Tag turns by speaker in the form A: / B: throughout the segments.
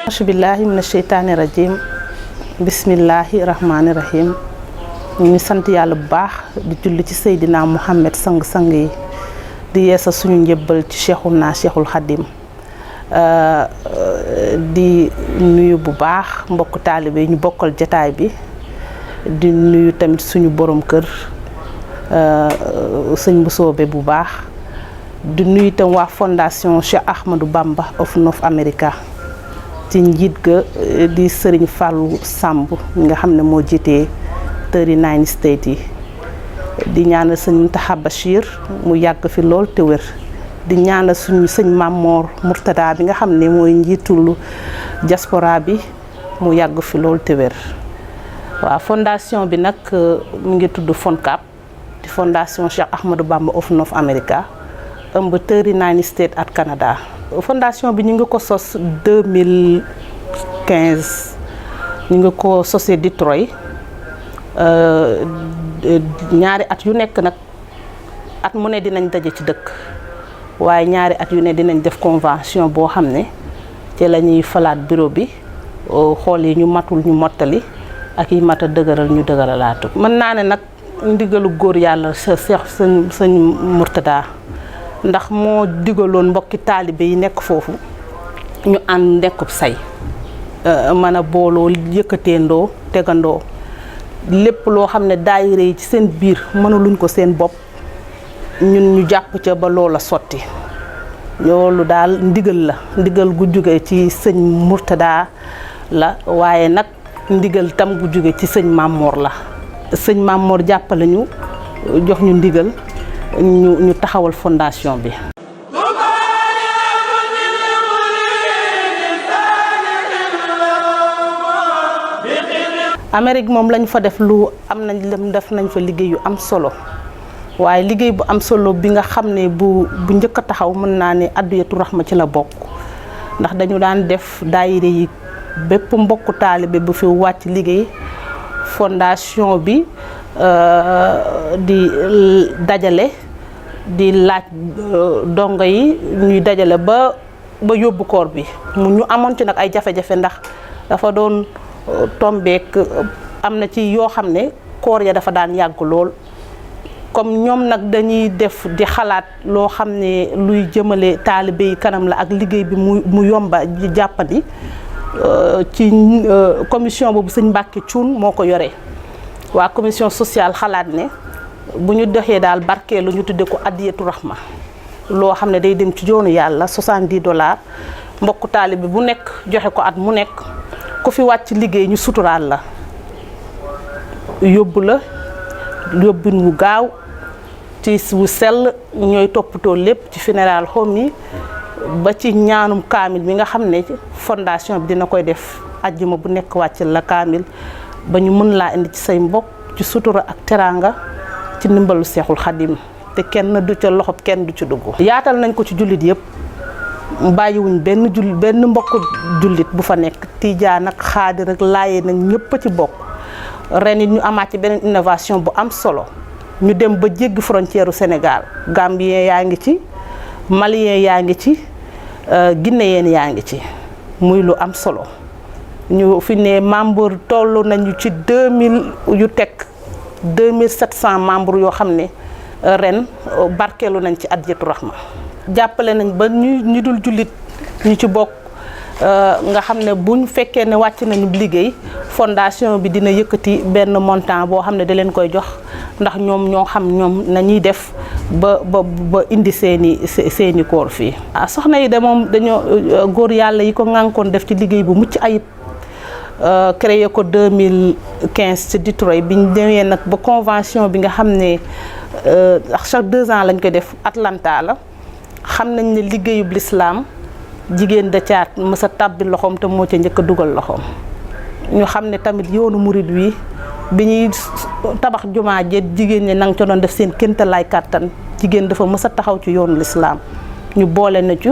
A: Auzubillahi mina sheytaani rajim bismillahi rahmaani rahim ñu ngi sant yàlla bu baax di julli ci Seydina Muhammad sang-sang yi di yeesa suñu njëbbal ci Cheikhul Khadim di nuyu bu baax mbokk taalibe yi ñu bokkal jataay bi di nuyu tamit suñu borom kër sëñ bu soobe bu baax di nuyu tam waa fondation Cheikh Ahmadou Bamba of North America ci njiit ga di Sëriñ Fallou Samb nga xam ne moo jiitee 39 state yi di ñaanal sëñ Mountakha Bachir mu yàgg fi lool te wér di ñaanal suñu sëñ Mamor Murtada bi nga xam ne mooy njiitul diaspora bi mu yàgg fi lool te wér waaw fondation bi nag mu ngi tudd FONCAB di fondation Cheikh Ahmadou Bamba of North America ëmb 39 state at Canada. Fondation bi ñu ngi ko sos 2015 ñu ngi ko sosee Detroit ñaari at yu nekk nag at mu ne dinañ daje ci dëkk waaye ñaari at yu ne dinañ def convention boo xam ne ci la ñuy falaat bureau bi xool yi ñu matul ñu mottali ak yi mat a dëgëral ñu dëgëralaatu. mën naa ne nag ndigalu góor yàlla sëñ Murtada ndax moo digaloon mbokki taalibe yi nekk foofu ñu ànd nekkub say mën a booloo yëkkateendoo tegandoo lépp loo xam ne daayira yi ci seen biir mënuluñ ko seen bopp ñun ñu jàpp ca ba loola sotti loolu daal ndigal gu jóge ci sëñ Murtada la waaye nag ndigal tam gu jóge ci sëñ Mamor la sëñ Mamor jàppale ñu jox ñu ndigal ñu taxawal fondation bi. Amérique moom lañ fa def def nañ fa liggéey yu am solo waaye liggéey bu am solo bi nga xam ne bu njëkk a taxaw mën naa ne Adiyatu Rahma ci la bokk ndax dañu daan def daayira yi bépp mbokku taalibe bu fi wàcc liggéey fondation bi di dajale di laaj dongo yi ñuy dajale ba yóbbu koor bi ñu amoon ci nag ay jafe-jafe ndax dafa doon tombeek am na ci yoo xam ne koor ya dafa daan yàgg lool comme ñoom nag dañuy def di xalaat loo xam ne luy jëmale taalibe yi kanam la ak liggéey bi mu yomba jàppandi ci commission boobu sëñ Mbàkke Cuun moo ko yore waa commission sociale xalaat ne bu ñu doxee daal barkeelu ñu tudde ko Adiyatu Rahma loo xam ne day dem ci joonu yàlla $70 mbokku taalibe bu nekk joxe ko at mu nekk ku fi wàcc liggéey ñu suturaal la yóbbu la yóbbin wu gaaw ci wu sell ñooy toppatoo lépp ci funéral home yi ba ci ñaanum kaamil bi nga xam ne fondation bi dina koy def ajjuma bu nekk wàcc la kaamil ba ñu mën laa indi ci say mbokk ci sutura ak teraanga ci ndimbalu Seexul Xadim te kenn du ca loxob kenn du ci dugg. yaatal nañ ko ci jullit yëpp bàyyiwuñ benn mbokk jullit bu fa nekk Tijaan ak Xaadir ak Laayeen nag ñëpp a ci bokk ren it ñu amaat ci beneen innovation bu am solo ñu dem ba jéggi frontière u Sénégal Gambien yaa ngi ci Malien yaa ngi ci Guinéen yaa ngi ci muy lu am solo ñu fi ne membre toll nañu ci 2000 yu teg 2700 membres yoo xam ne ren barkeelu nañ ci Adiyatu Rahma jàppale nañ ba ñu dul jullit ñu ci bokk nga xam ne buñ fekkee ne wàcc nañu liggéey fondation bi dina yëkkati benn montant boo xam ne da leen koy jox ndax ñoom ñoo xam ñoom nañuy def ba indi seeni koor fii. soxna yi de moom dañoo góor yàlla yi ko ŋànkoon def ci liggéey bu mucc ayib créé ko 2015 ci Detroit bi ñu demee nag ba convention bi nga xam ne chaque 2 ans lañ koy def Atlanta la xam nañ ne liggéeyub lislaam jigéen da caat mës a tàbbi loxoom te moo ca njëkk a dugal loxoom ñu xam ne tamit yoonu murid wi bi ñuy tabax jumaa je jigéen ñi nang ca doon def seen kéntalaay kàttan jigéen dafa mës a taxaw ci yoonu lislaam ñu boole na ci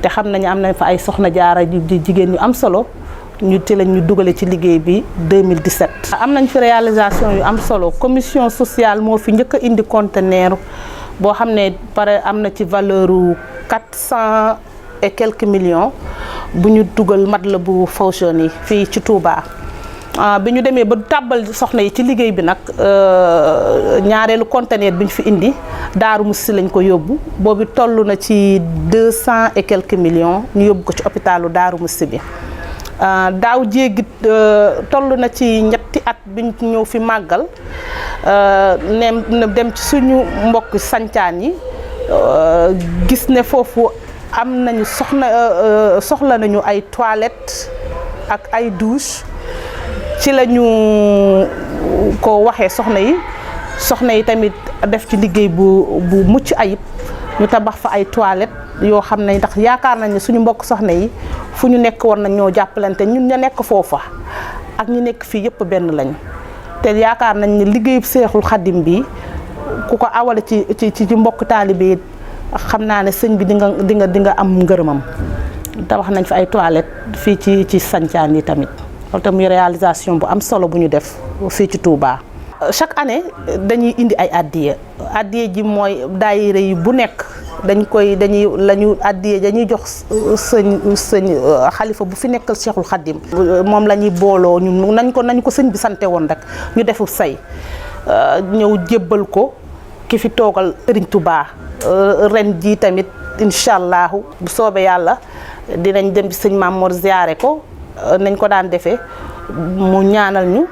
A: te xam nañu am nañ fa ay soxna jaara jigéen ñu am solo ñu ci lañ ñu dugale ci liggéey bi 2017. am nañ fi réalisation yu am solo commission sociale moo fi njëkk a indi conteneur boo xam ne pare am na ci valeur 400 et quelques millions bu ñu dugal Matlaboul Fawzayni fii ci Touba. bi ñu demee ba tàbbal soxna yi ci liggéey bi nag ñaareelu conteneur bi ñu fi indi Daaru Musti lañ ko yóbbu boobu toll na ci 200 et quelques millions ñu yóbbu ko ci hôpitalu Daaru Musti bi. daaw jéegi toll na ci ñetti at biñ ñëw fi màggal ne dem ci suñu mbokk sancaan yi gis ne foofu am nañu soxla nañu ay toilettes ak ay douche ci la ñu ko waxee soxna yi tamit def ci liggéey bu mucc ayib ñu tabax fa ay toilettes yoo xam ne ndax yaakaar nañ ne suñu mbokk soxna yi fu ñu nekk war nañ ñoo jàppalante ñun ña nekk foofa ak ñi nekk fii yëpp benn lañu te yaakaar nañ ne liggéeyub Seexul Xaddim bi ku ko awale ci mbokk taalibe yi xam naa ne sëñ bi di nga am ngërëmam. tabax nañ fa ay toilettes fii ci sancaan yi tamit loolu tamit réalisation bu am solo bu ñu def fii ci Touba. chaque année dañuy indi ay addiye ji mooy daayira yi bu nekk dañuy jox sëñ xalifa bu fi nekkal Cheikhul Khadim moom la ñuy booloo ñun nañ ko sëñ bi sante woon rek ñu defu say ñëw jébbal ko ki fi toogal Serigne Touba ren jii tamit incha allahu bu soobee yàlla dinañ dem ci sëñ Mamour ziyaare ko nañ ko daan defee mu ñaanal ñu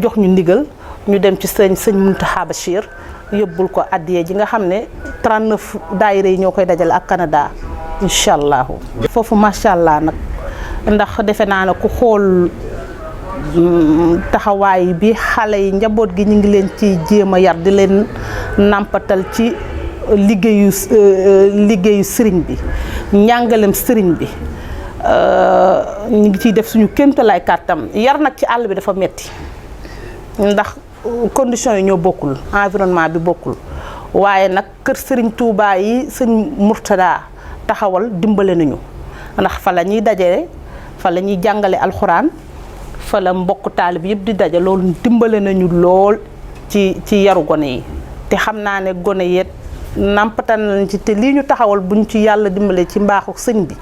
A: jox ñu ndigal ñu dem ci sëñ Mountakha Bachir yóbbul ko addiye ji nga xam ne 39 daayira yi ñoo koy dajale ak Canada incha allahu foofu macha allah nag ndax defe naa ne ku xool taxawaay bi xale yi njaboot gi ñu ngi leen ci jéem a yar di leen nàmpatal ci liggéeyu sëriñ bi njàngalem sëriñ bi ñu ngi ciy def suñu kéemtalaay kàttam yar nag ci àll bi dafa metti ndax conditions yi ñoo bokkul environnement bi bokkul waaye nag kër Serigne Touba yi sëñ Murtada taxawal dimbale nañu ndax fa la ñuy dajale fa la ñuy jàngale alxuraan fa la mbokk taalib yëpp di daje loolu dimbale nañu lool ci yaru gone yi te xam naa ne gone yeet nampatal nañ ci te lii ñu taxawal buñ ci yàlla dimbale ci mbaaxu sëñ bi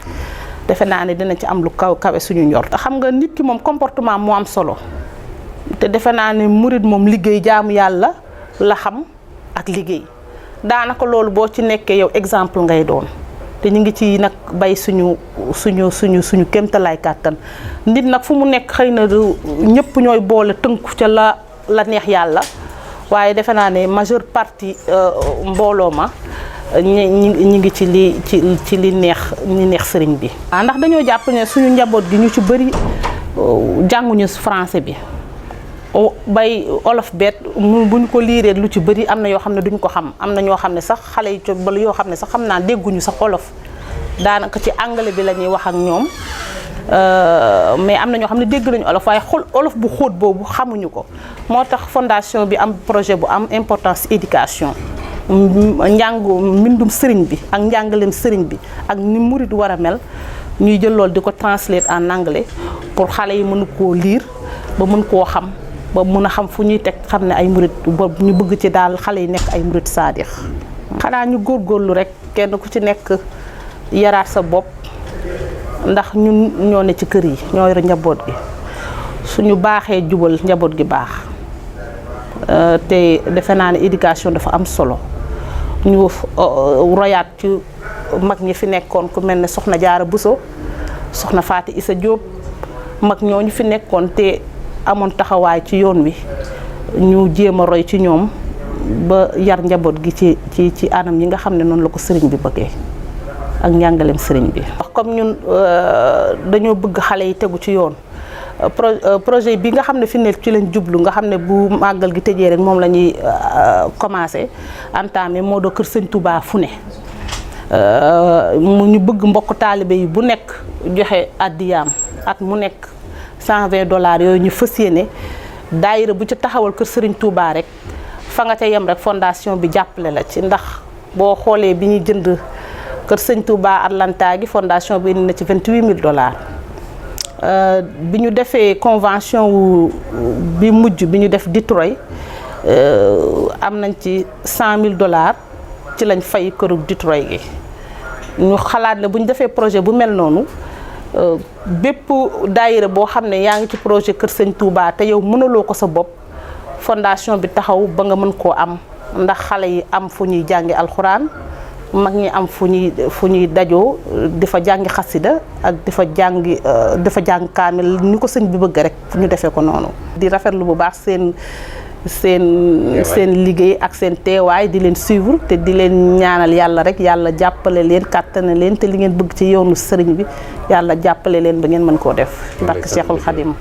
A: defe naa ne dina ci am lu kawe suñu njort te xam nga nit ki moom comportement moo am solo te defe naa ne murid moom liggéey jaamu yàlla la xam ak liggéey daanaka loolu boo ci nekkee yow exemple ngay doon te ñu ngi ci nag bay suñu kéemtalaay kàttan nit nag fu mu nekk xëy na ñëpp ñooy boole tënku ca la neex yàlla waaye defe naa ne majeure partie mbooloo ma ñi ngi ci li neex sëriñ bi. ndax dañoo jàpp ne suñu njaboot gi ñu ci bëri jànguñu français bi bay olof beet buñ ko liiree lu ci bëri am na yoo xam ne duñ ko xam am na ñoo xam ne sax xale yi bala yoo xam ne sax xam naa dégguñu sax olof daanaka ci anglais bi la ñuy wax ak ñoom mais am na ñoo xam ne dégg nañu olof waaye olof bu xóot boobu xamuñu ko moo tax fondation bi am projet bu am importance éducation mbindum sëriñ bi ak njàngaleem sëriñ bi ak ni murid war a mel ñuy jël loolu di ko translate en anglais pour xale yi mën koo lire ba mën koo xam ba mën a xam fu ñuy teg xam ne ay murid ba ñu bëgg ci daal xale yi nekk ay murid saadix xanaa ñu góorgóorlu rek kenn ku ci nekk yaraat sa bopp ndax ñun ñoo ne ci kër yi ñoo yor njaboot gi suñu baaxee jubal njaboot gi baax te defe naa ne éducation dafa am solo ñu royaat ci mag ñi fi nekkoon ku mel ne soxna Jaara Buso soxna Faati Isa Jóob mag ñooñu fi nekkoon te amoon taxawaay ci yoon wi ñu jéem a roy ci ñoom ba yar njaboot gi ci anam yi nga xam ne noonu la ko sëriñ bi bëggee ak njàngaleem sëriñ bi. comme ñun dañoo bëgg xale yi tegu ci yoon projet bi nga xam ne fi ne ci lañ jublu nga xam ne bu màggal gi tëjee rek moom la ñuy commencé entamé moo do kër sëñ Touba fu ne mu ñu bëgg mbokk taalibe yi bu nekk joxe addiyaam at mu nekk $120 yooyu ñu fas yéene daayira bu ci taxawal kër Serigne Touba rek fa nga ca yem rek fondation bi jàppale la ci ndax boo xoolee bi ñuy jënd kër Serigne Touba Atlanta gi fondation bi indi na ci $28,000 bi ñu defee convention bi mujj bi ñu def Detroit am nañ ci $100,000 ci lañ fay këru Detroit gi ñu xalaat ne bu ñu defee projet bu mel noonu bépp daayira boo xam ne yaa ngi ci projet Kër Sëñ Touba te yow mënaloo ko sa bopp fondation bi taxaw ba nga mën koo am ndax xale yi am fu ñuy jàngi alxuraan mag ñi am fu ñuy dajoo di fa jàngi xasida ak di fa jàng kaamil ni ko sëñ bi bëgg rek ñu defee ko noonu. di rafetlu bu baax seen liggéey ak seen teewaay di leen suivre te di leen ñaanal yàlla rek yàlla jàppale leen kàttane leen te li ngeen bëgg ci yoonu sëriñ bi yàlla jàppale leen ba ngeen mën koo def. barke Cheikhul Khadim.